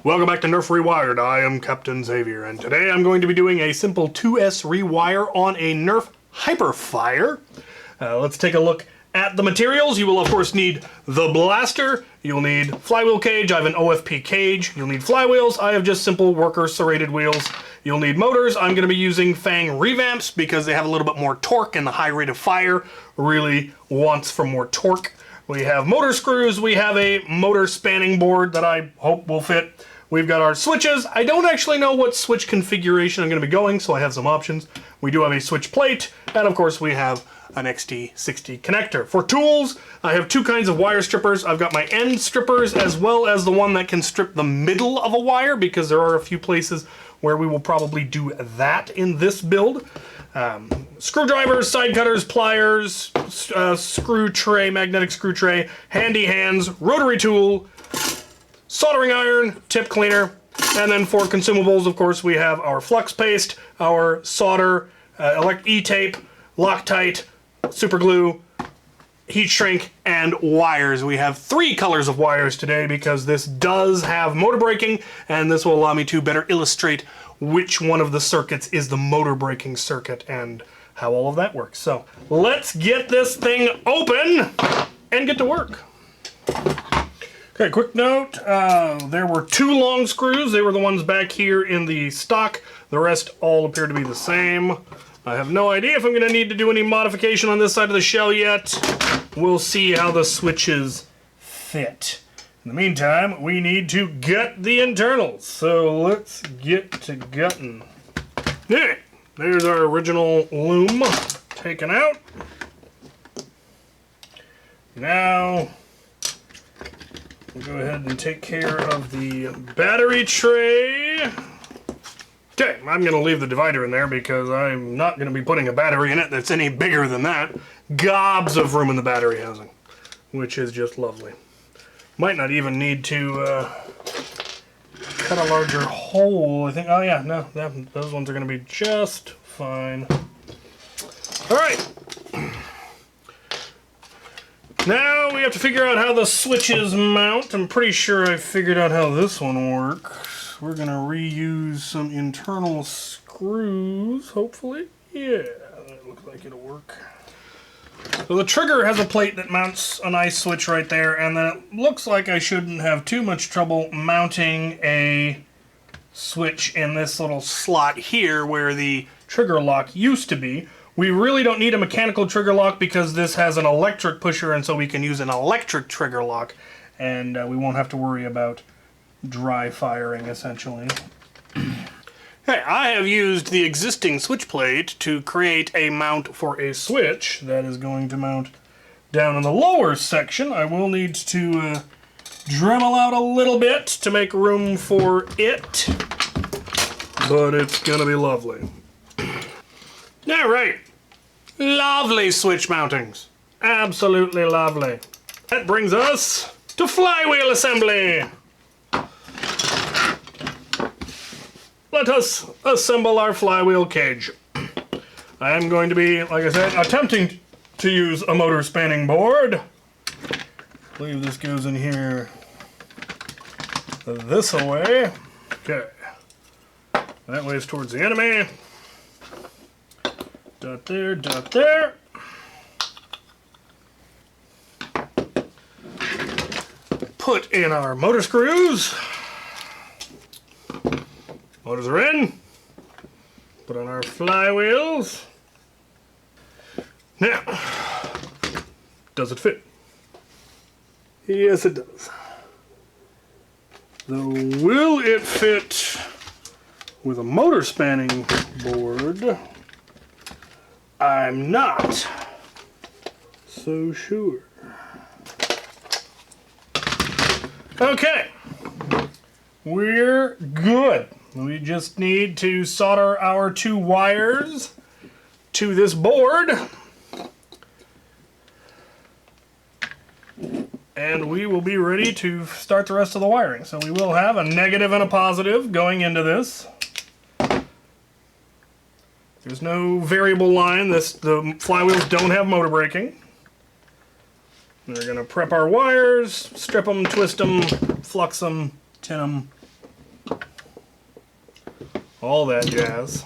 Welcome back to Nerf Rewired. I am Captain Xavier, and today I'm going to be doing a simple 2S rewire on a Nerf Hyperfire. Let's take a look at the materials. You will of course need the blaster, you'll need flywheel cage, I have an OFP cage, you'll need flywheels, I have just simple worker serrated wheels, you'll need motors. I'm going to be using Fang revamps because they have a little bit more torque and the high rate of fire really wants for more torque. We have motor screws, we have a motor spanning board that I hope will fit. We've got our switches. I don't actually know what switch configuration I'm going to be going, so I have some options. We do have a switch plate, and of course we have an XT60 connector. For tools, I have two kinds of wire strippers. I've got my end strippers as well as the one that can strip the middle of a wire, because there are a few places where we will probably do that in this build. Screwdrivers, side cutters, pliers, screw tray, magnetic screw tray, handy hands, rotary tool, soldering iron, tip cleaner, and then for consumables, of course, we have our flux paste, our solder, E-tape, Loctite, super glue, heat shrink, and wires. We have 3 colors of wires today because this does have motor braking, and this will allow me to better illustrate which one of the circuits is the motor braking circuit and how all of that works. So let's get this thing open and get to work. Okay, quick note, there were 2 long screws. They were the ones back here in the stock. The rest all appear to be the same. I have no idea if I'm going to need to do any modification on this side of the shell yet. We'll see how the switches fit. In the meantime, we need to gut the internals. So let's get to gutting. Yeah, there's our original loom taken out. Now, we'll go ahead and take care of the battery tray. Okay, I'm going to leave the divider in there because I'm not going to be putting a battery in it that's any bigger than that. Gobs of room in the battery housing, which is just lovely. Might not even need to cut a larger hole, I think. Oh yeah, no, those ones are going to be just fine. Alright. Now we have to figure out how the switches mount. I'm pretty sure I figured out how this one works. We're going to reuse some internal screws, hopefully. Yeah, that looks like it'll work. So the trigger has a plate that mounts a nice switch right there, and then it looks like I shouldn't have too much trouble mounting a switch in this little slot here where the trigger lock used to be. We really don't need a mechanical trigger lock because this has an electric pusher, and so we can use an electric trigger lock, and we won't have to worry about dry firing, essentially. Hey, I have used the existing switch plate to create a mount for a switch that is going to mount down in the lower section. I will need to Dremel out a little bit to make room for it, but it's gonna be lovely. All right, lovely switch mountings, absolutely lovely. That brings us to flywheel assembly. Let us assemble our flywheel cage. I am going to be, like I said, attempting to use a motor spanning board. I believe this goes in here this way. Okay. That way is towards the enemy. Dot there, dot there. Put in our motor screws. Motors are in. Put on our flywheels. Now, does it fit? Yes, it does. Though, will it fit with a motor spanning board? I'm not so sure. Okay, we're good. We just need to solder our 2 wires to this board. And we will be ready to start the rest of the wiring. So we will have a negative and a positive going into this. There's no variable line. The flywheels don't have motor braking. We're going to prep our wires, strip them, twist them, flux them, tin them, all that jazz.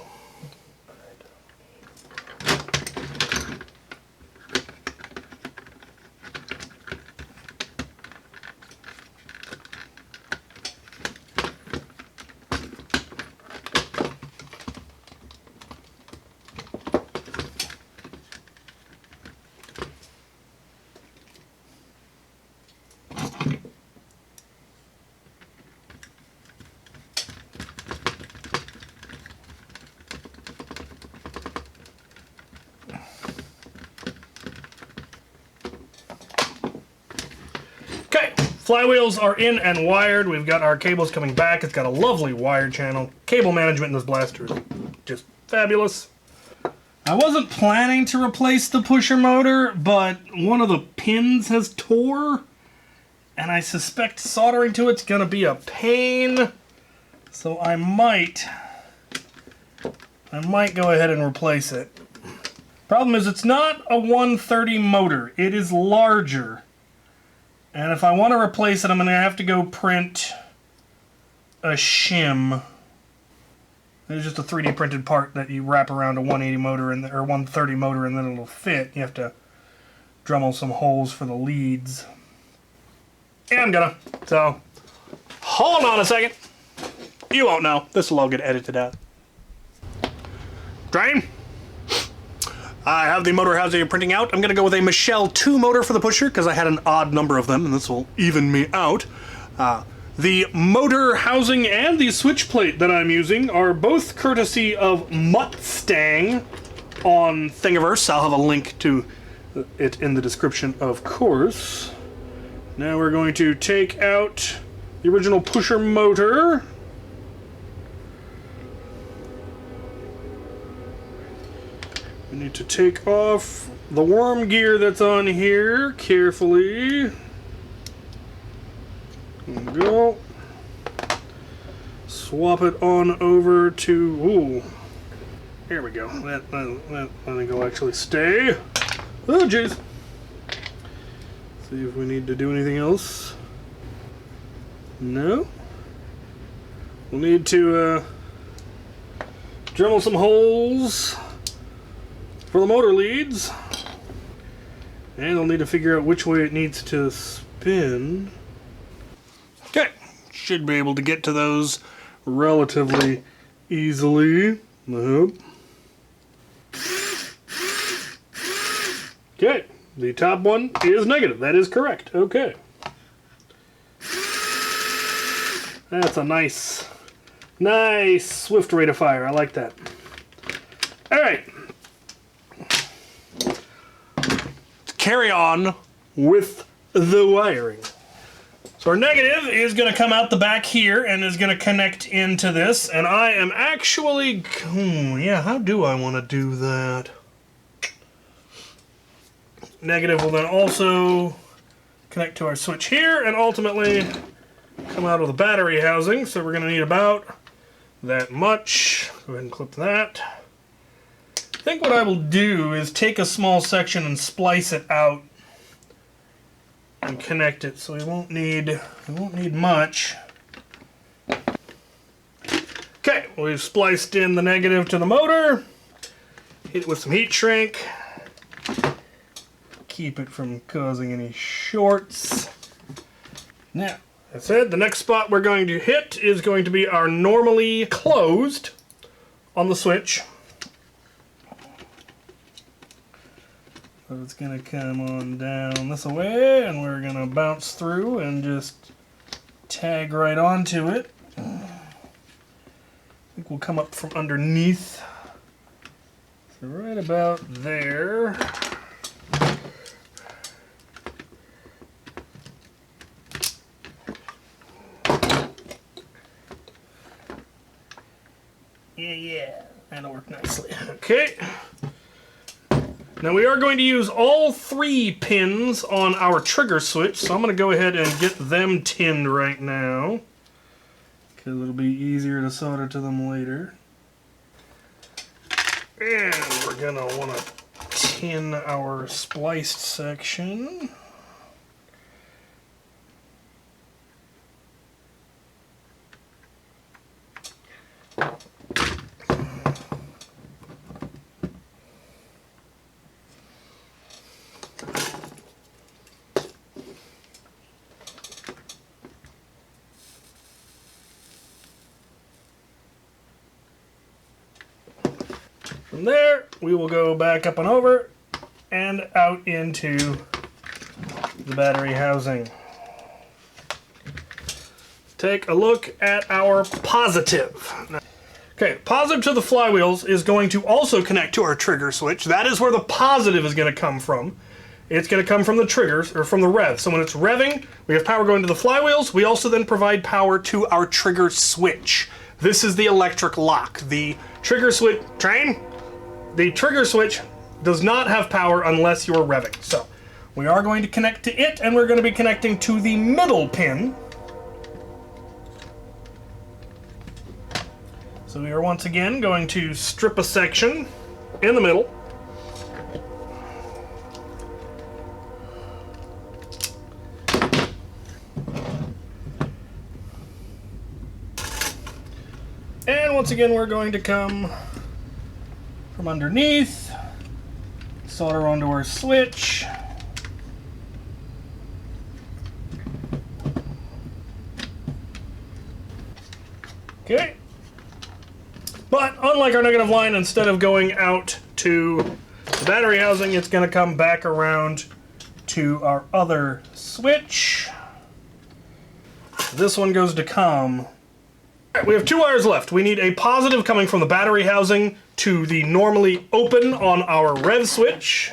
Flywheels are in and wired. We've got our cables coming back. It's got a lovely wired channel. Cable management in this blaster is just fabulous. I wasn't planning to replace the pusher motor, but one of the pins has tore, and I suspect soldering to it's gonna be a pain. So I might go ahead and replace it. Problem is, it's not a 130 motor. It is larger. And if I want to replace it, I'm going to have to go print a shim. There's just a 3D printed part that you wrap around a 180 motor and or 130 motor, and then it'll fit. You have to Dremel some holes for the leads. Yeah, I'm gonna. So, hold on a second. You won't know. This will all get edited out. Drain. I have the motor housing printing out. I'm going to go with a Michelle 2 motor for the pusher because I had an odd number of them, and this will even me out. The motor housing and the switch plate that I'm using are both courtesy of Muttstang on Thingiverse. I'll have a link to it in the description, of course. Now we're going to take out the original pusher motor. We need to take off the worm gear that's on here carefully. There we go. Swap it on over to, ooh, here we go. That I think will actually stay. Oh, jeez. See if we need to do anything else. No. We'll need to Dremel some holes for the motor leads, and I'll need to figure out which way it needs to spin. Okay, should be able to get to those relatively easily, I hope. Okay, the top one is negative. That is correct. Okay. That's a nice swift rate of fire. I like that. All right. Carry on with the wiring. So our negative is going to come out the back here and is going to connect into this, and I am actually, yeah, how do I want to do that? Negative will then also connect to our switch here and ultimately come out of the battery housing, so we're going to need about that much. Go ahead and clip that. I think what I will do is take a small section and splice it out and connect it, so we won't need much. Okay, we've spliced in the negative to the motor. Hit it with some heat shrink. Keep it from causing any shorts. Now, as I said, the next spot we're going to hit is going to be our normally closed on the switch. So it's going to come on down this way, and we're going to bounce through and just tag right onto it. I think we'll come up from underneath. So right about there. Yeah, that'll work nicely. Okay. Now we are going to use all 3 pins on our trigger switch, so I'm going to go ahead and get them tinned right now, because it'll be easier to solder to them later. And we're going to want to tin our spliced section. From there, we will go back up and over and out into the battery housing. Take a look at our positive. Okay, positive to the flywheels is going to also connect to our trigger switch. That is where the positive is going to come from. It's going to come from the triggers, or from the rev. So when it's revving, we have power going to the flywheels. We also then provide power to our trigger switch. This is the electric lock. The trigger switch, the trigger switch does not have power unless you're revving. So we are going to connect to it, and we're going to be connecting to the middle pin. So we are once again going to strip a section in the middle. And once again, we're going to come from underneath, solder onto our switch. Okay. But unlike our negative line, instead of going out to the battery housing, it's going to come back around to our other switch. This one goes to come. We have 2 wires left. We need a positive coming from the battery housing to the normally open on our rev switch.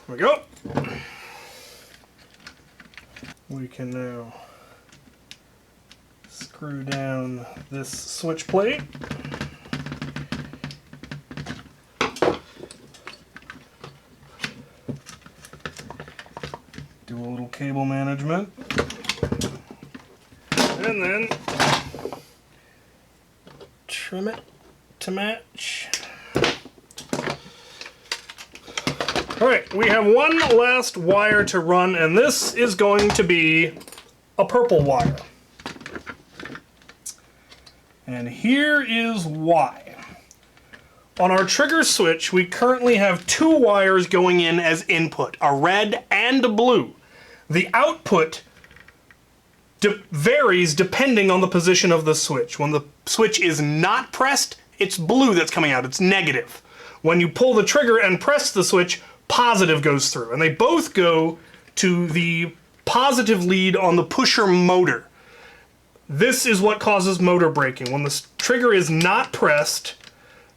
There we go. We can now screw down this switch plate. Do a little cable management. And then trim it to match. Alright, we have one last wire to run, and this is going to be a purple wire. And here is why. On our trigger switch, we currently have 2 wires going in as input, a red and a blue. The output varies depending on the position of the switch. When the switch is not pressed, it's blue that's coming out, it's negative. When you pull the trigger and press the switch, positive goes through. And they both go to the positive lead on the pusher motor. This is what causes motor braking. When the trigger is not pressed,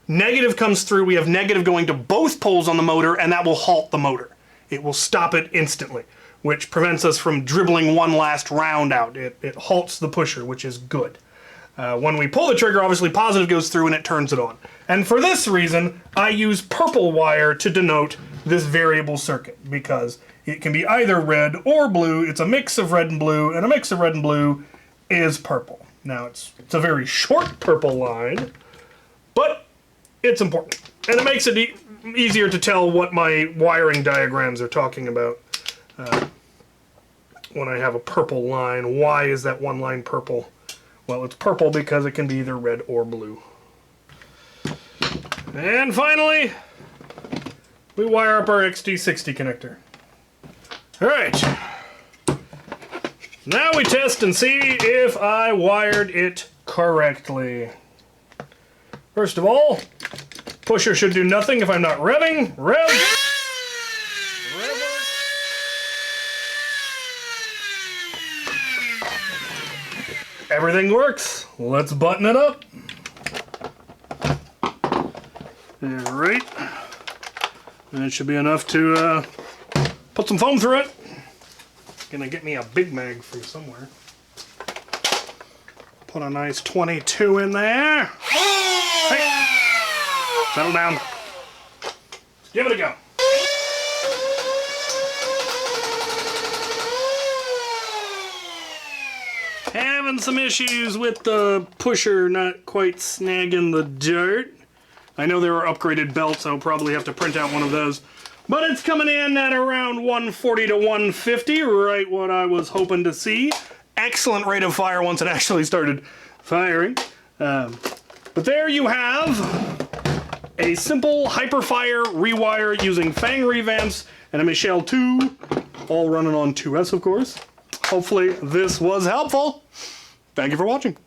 negative comes through, we have negative going to both poles on the motor, and that will halt the motor. It will stop it instantly, which prevents us from dribbling one last round out. It halts the pusher, which is good. When we pull the trigger, obviously positive goes through and it turns it on. And for this reason, I use purple wire to denote this variable circuit, because it can be either red or blue. It's a mix of red and blue, and a mix of red and blue is purple. Now, it's a very short purple line, but it's important. And it makes it easier to tell what my wiring diagrams are talking about. When I have a purple line, why is that one line purple? Well, it's purple because it can be either red or blue. And finally, we wire up our XT60 connector. Alright. Now we test and see if I wired it correctly. First of all, pusher should do nothing if I'm not revving. Rev. Everything works. Let's button it up. Alright. And it should be enough to put some foam through it. Gonna get me a Big Mag from somewhere. Put a nice 22 in there. Hey, settle down. Give it a go. Having some issues with the pusher not quite snagging the dirt. I know there are upgraded belts, I'll probably have to print out one of those. But it's coming in at around 140 to 150, right what I was hoping to see. Excellent rate of fire once it actually started firing. But there you have a simple Hyperfire rewire using Fang revamps and a Michelle 2, all running on 2S of course. Hopefully this was helpful. Thank you for watching.